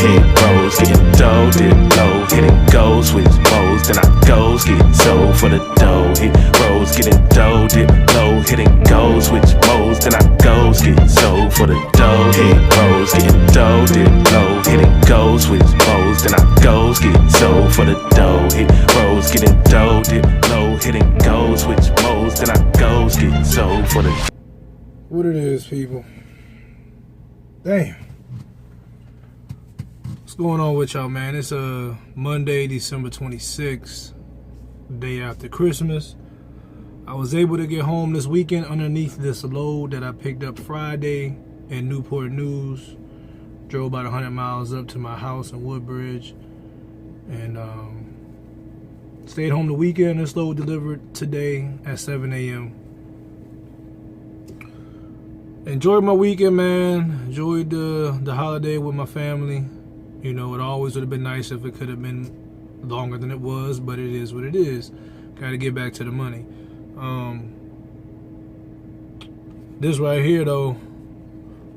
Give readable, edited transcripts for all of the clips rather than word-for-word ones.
hit rows, getting dough, dip low, hitting goals, switch modes, then I goes, get sold for the dough, hit rows, getting dough, dip low, hitting goals, switch modes, then I goes, get sold for the dough, hit rows, getting dough, dip low, hitting goals, switch modes, then I goes, get sold for the dough, hit rows, getting dough, dip low, hitting goals, switch modes, then I goes, get sold for the. What it is, people? Damn. What's going on with y'all, man? It's Monday, December 26th, day after Christmas. I was able to get home this weekend underneath this load that I picked up Friday in Newport News. Drove about 100 miles up to my house in Woodbridge and stayed home the weekend. This load delivered today at 7 a.m. Enjoyed my weekend, man. Enjoyed the holiday with my family. You know, it always would have been nice if it could have been longer than it was, but it is what it is. Got to get back to the money. This right here, though,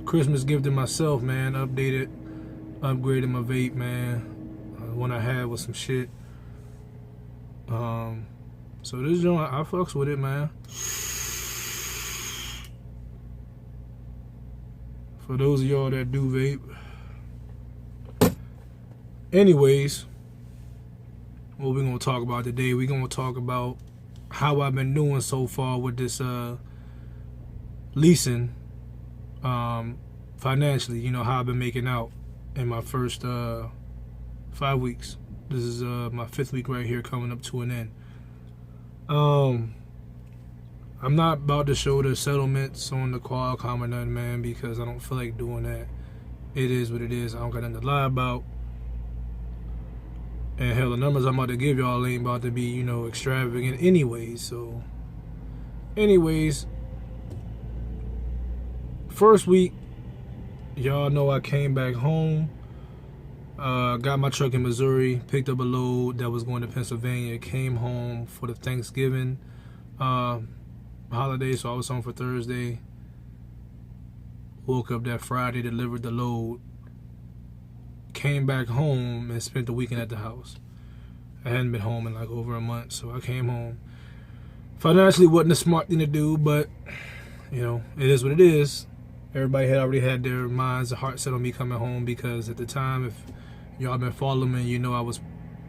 Christmas gift to myself, man. Upgraded my vape, man. One I had was some shit. So this joint, I fucks with it, man. For those of y'all that do vape. Anyways, what we're gonna talk about today, we're gonna talk about how I've been doing so far with this leasing, financially. You know, how I've been making out in my first 5 weeks. This is my 5th week right here, coming up to an end. I'm not about to show the settlements on the Qualcomm or nothing, man, because I don't feel like doing that. It is what it is. I don't got nothing to lie about. And hell, the numbers I'm about to give y'all ain't about to be, you know, extravagant anyways. So, anyways, first week, y'all know I came back home. Got my truck in Missouri, picked up a load that was going to Pennsylvania, came home for the Thanksgiving holiday, so I was home for Thursday. Woke up that Friday, delivered the load, came back home and spent the weekend at the house. I hadn't been home in like over a month, so I came home. Financially wasn't a smart thing to do, but you know, it is what it is. Everybody had already had their minds and heart set on me coming home, because at the time, if y'all been following me, you know I was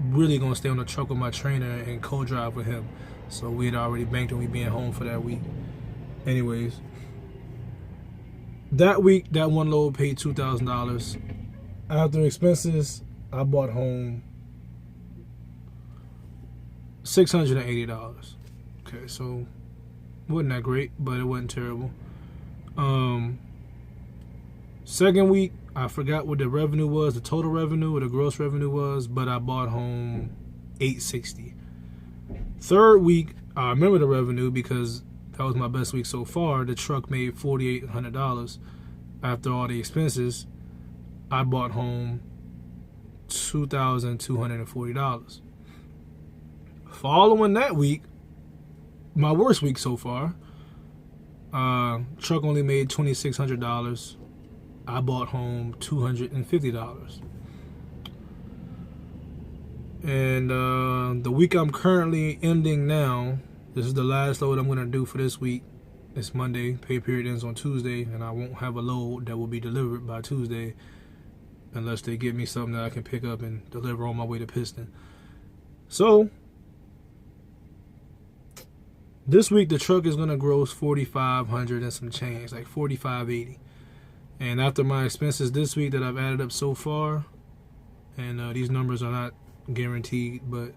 really gonna stay on the truck with my trainer and co-drive with him. So we had already banked on me being home for that week. Anyways, that week, that one load paid $2,000. After expenses, I bought home $680. Okay, so wasn't that great, but it wasn't terrible. Second week, I forgot what the revenue was, the total revenue or the gross revenue was, but I bought home $860. Third week, I remember the revenue because that was my best week so far. The truck made $4,800 after all the expenses. I bought home $2,240. Following that week, my worst week so far, truck only made $2,600. I bought home $250. And the week I'm currently ending now, this is the last load I'm going to do for this week. It's Monday, pay period ends on Tuesday, and I won't have a load that will be delivered by Tuesday unless they give me something that I can pick up and deliver on my way to Piston. So, this week the truck is going to gross $4,500 and some change, like $4,580. And after my expenses this week that I've added up so far, and these numbers are not guaranteed, but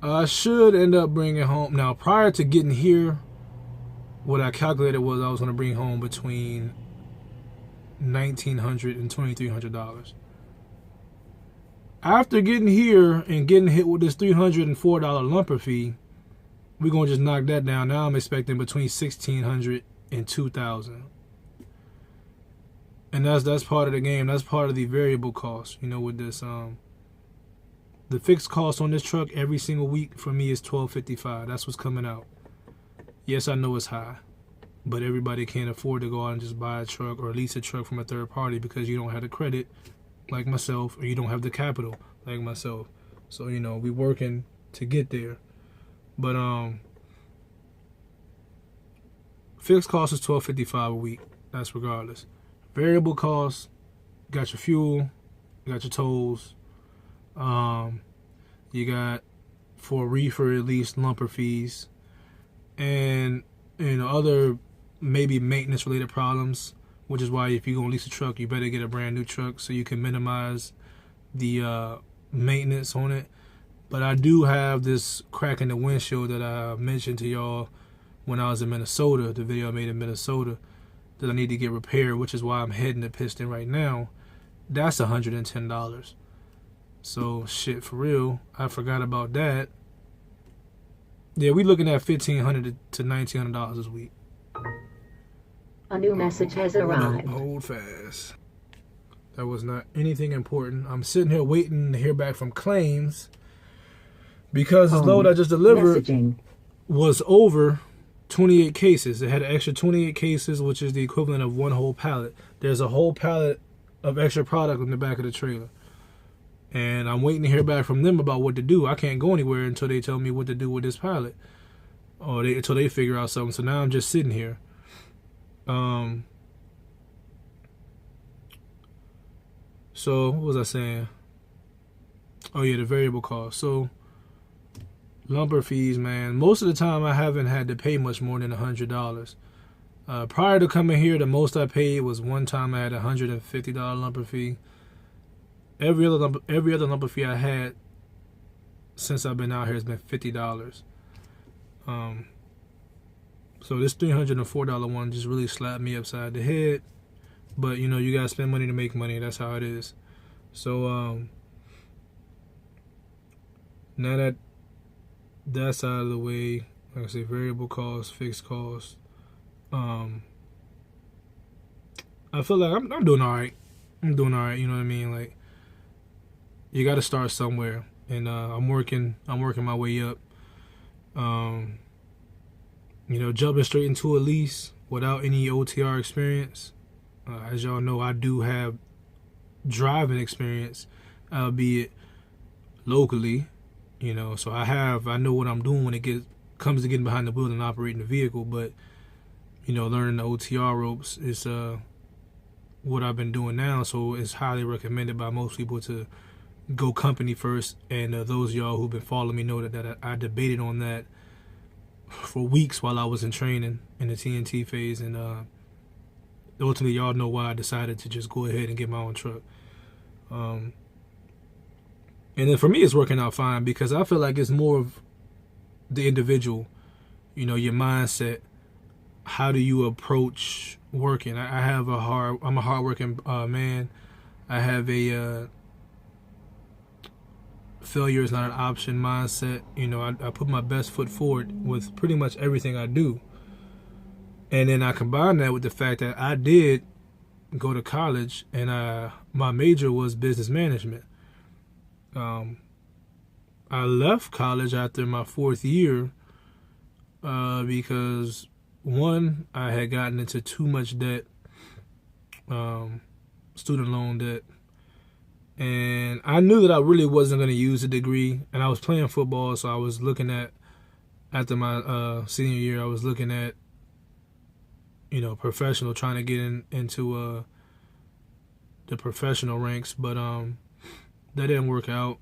I should end up bringing home. Now, prior to getting here, what I calculated was I was going to bring home between $1,900 and $2,300. After getting here and getting hit with this $304 lumper fee, we're going to just knock that down. Now I'm expecting between $1,600 and $2,000. And that's part of the game. That's part of the variable cost. You know, with this, the fixed cost on this truck every single week for me is $1,255. That's what's coming out. Yes, I know it's high, but everybody can't afford to go out and just buy a truck or lease a truck from a third party because you don't have the credit like myself, or you don't have the capital like myself. So, you know, we working to get there. But fixed cost is $12.55 a week. That's regardless. Variable cost, got your fuel, you got your tolls, you got for reefer at least lumper fees, and you know other maybe maintenance related problems. Which is why if you're gonna lease a truck, you better get a brand new truck so you can minimize the maintenance on it. But I do have this crack in the windshield that I mentioned to y'all when I was in Minnesota, the video I made in Minnesota, that I need to get repaired, which is why I'm heading to Piston right now. That's $110. So shit, for real, I forgot about that. Yeah, we looking at $1,500 to $1,900 this week. A new message has arrived. Hold fast. That was not anything important. I'm sitting here waiting to hear back from claims because this load I just delivered was over 28 cases. It had an extra 28 cases, which is the equivalent of one whole pallet. There's a whole pallet of extra product in the back of the trailer. And I'm waiting to hear back from them about what to do. I can't go anywhere until they tell me what to do with this pallet. Or until they figure out something. So now I'm just sitting here. So what was I saying? Oh yeah, the variable cost. So lumber fees, man. Most of the time I haven't had to pay much more than $100. Prior to coming here, the most I paid was one time I had a $150 lumber fee. Every other lumber fee I had since I've been out here has been $50. So this $304 one just really slapped me upside the head. But you know, you gotta spend money to make money. That's how it is. So now that that's out of the way, like I say, variable cost, fixed cost. I feel like I'm doing all right. I'm doing all right. You know what I mean? Like, you got to start somewhere, and I'm working my way up. You know, jumping straight into a lease without any OTR experience. As y'all know, I do have driving experience, albeit locally. You know, so I know what I'm doing when it comes to getting behind the wheel and operating the vehicle. But you know, learning the OTR ropes is what I've been doing now. So it's highly recommended by most people to go company first. And those of y'all who've been following me know that I debated on that for weeks while I was in training in the TNT phase. And ultimately, y'all know why I decided to just go ahead and get my own truck. And then for me, it's working out fine because I feel like it's more of the individual, you know, your mindset. How do you approach working? I'm a hardworking man. I have a failure is not an option mindset. You know, I put my best foot forward with pretty much everything I do. And then I combine that with the fact that I did go to college and my major was business management. I left college after my 4th year because one, I had gotten into too much debt, student loan debt, and I knew that I really wasn't going to use the degree. And I was playing football, so I was looking at, after my senior year, I was looking at, you know, professional, trying to get into the professional ranks, but that didn't work out.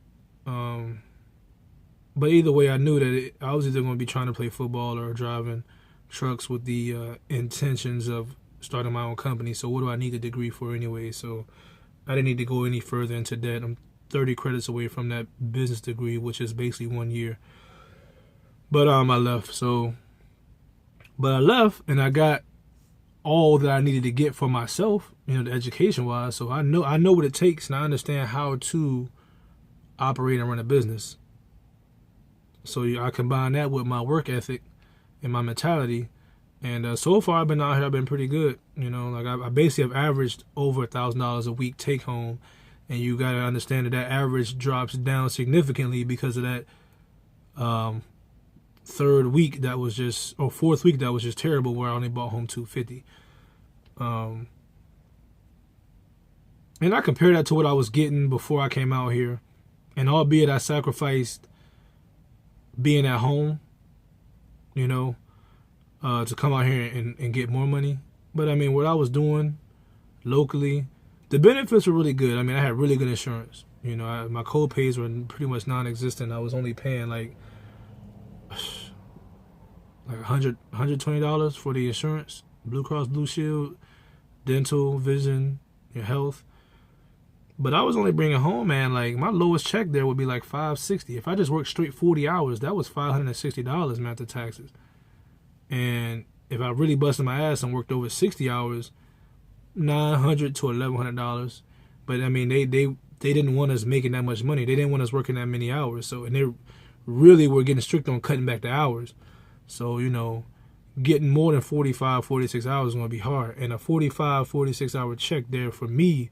But either way, I knew that I was either going to be trying to play football or driving trucks with the intentions of starting my own company. So what do I need a degree for anyway? So I didn't need to go any further into debt. I'm 30 credits away from that business degree, which is basically 1 year. But I left. But I left and I got all that I needed to get for myself, you know, the education wise. So I know what it takes, and I understand how to operate and run a business. So I combine that with my work ethic and my mentality, and so far I've been out here. I've been pretty good. You know, like I basically have averaged over $1,000 a week take home, and you got to understand that average drops down significantly because of that 4th week that was just terrible, where I only bought home $250. And I compare that to what I was getting before I came out here. And albeit I sacrificed being at home, you know, to come out here and get more money. But I mean, what I was doing locally, the benefits were really good. I mean, I had really good insurance. You know, my co-pays were pretty much non-existent. I was only paying like $120 for the insurance, Blue Cross Blue Shield, dental, vision, your health. But I was only bringing home, man, like my lowest check there would be like $560. If I just worked straight 40 hours, that was $560, man, after taxes. And if I really busted my ass and worked over 60 hours, $900 to $1,100. But I mean, they didn't want us making that much money. They didn't want us working that many hours. So, and they really were getting strict on cutting back the hours. So, you know, getting more than 45, 46 hours is going to be hard. And a 45, 46 hour check there for me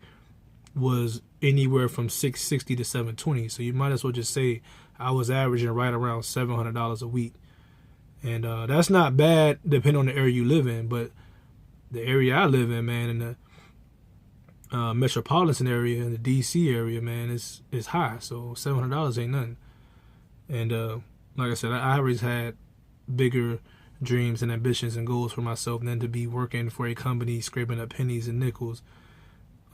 was anywhere from $660 to $720. So you might as well just say I was averaging right around $700 a week. And that's not bad depending on the area you live in. But the area I live in, man, in the metropolitan area, in the D.C. area, man, is high. So $700 ain't nothing. And like I said, I always had bigger dreams and ambitions and goals for myself than to be working for a company scraping up pennies and nickels.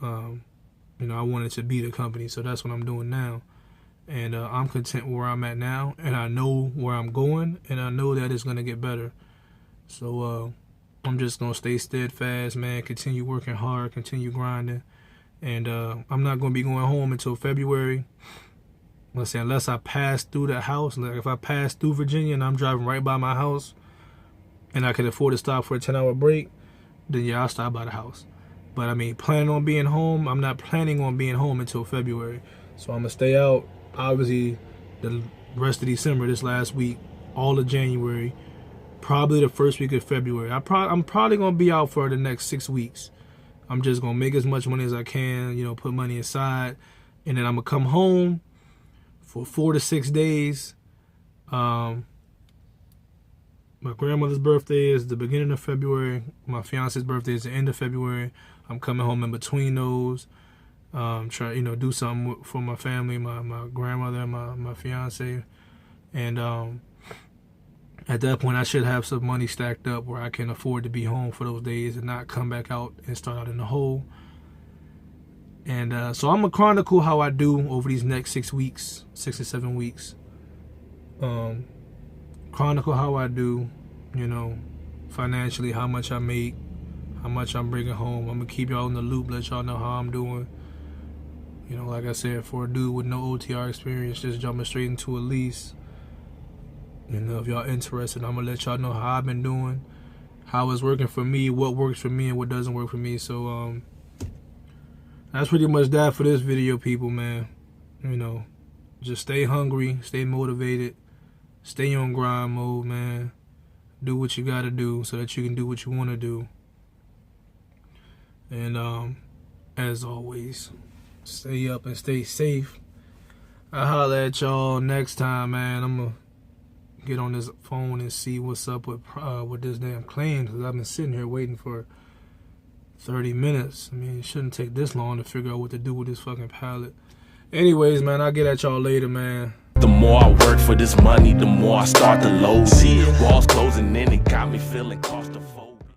You know, I wanted to be the company, so that's what I'm doing now. And I'm content where I'm at now, and I know where I'm going, and I know that it's going to get better. So I'm just going to stay steadfast, man, continue working hard, continue grinding. And I'm not going to be going home until February. Let's say, unless I pass through the house. Like if I pass through Virginia and I'm driving right by my house and I can afford to stop for a 10-hour break, then yeah, I'll stop by the house. But I mean, planning on being home, I'm not planning on being home until February. So I'm going to stay out, obviously, the rest of December, this last week, all of January, probably the first week of February. I'm probably going to be out for the next 6 weeks. I'm just going to make as much money as I can, you know, put money aside. And then I'm going to come home for 4 to 6 days. My grandmother's birthday is the beginning of February. My fiance's birthday is the end of February. I'm coming home in between those. Try, you know, do something for my family, my grandmother and my fiance. And at that point, I should have some money stacked up where I can afford to be home for those days and not come back out and start out in the hole. And so I'm going to chronicle how I do over these next 6 weeks, 6 or 7 weeks. Chronicle how I do, you know, financially, how much I make, how much I'm bringing home. I'm going to keep y'all in the loop, let y'all know how I'm doing. You know, like I said, for a dude with no OTR experience, just jumping straight into a lease. You know, if y'all interested, I'm going to let y'all know how I've been doing, how it's working for me, what works for me and what doesn't work for me. So, that's pretty much that for this video, people, man. You know, just stay hungry, stay motivated, stay on grind mode, man. Do what you gotta do so that you can do what you want to do. And as always, stay up and stay safe. I'll holler at y'all next time, man. I'm gonna get on this phone and see what's up with this damn claim, because I've been sitting here waiting for 30 minutes. I mean, it shouldn't take this long to figure out what to do with this fucking pallet. Anyways, man, I'll get at y'all later, man. The more I work for this money, the more I start to load. See it, walls closing in, it got me feeling claustrophobic.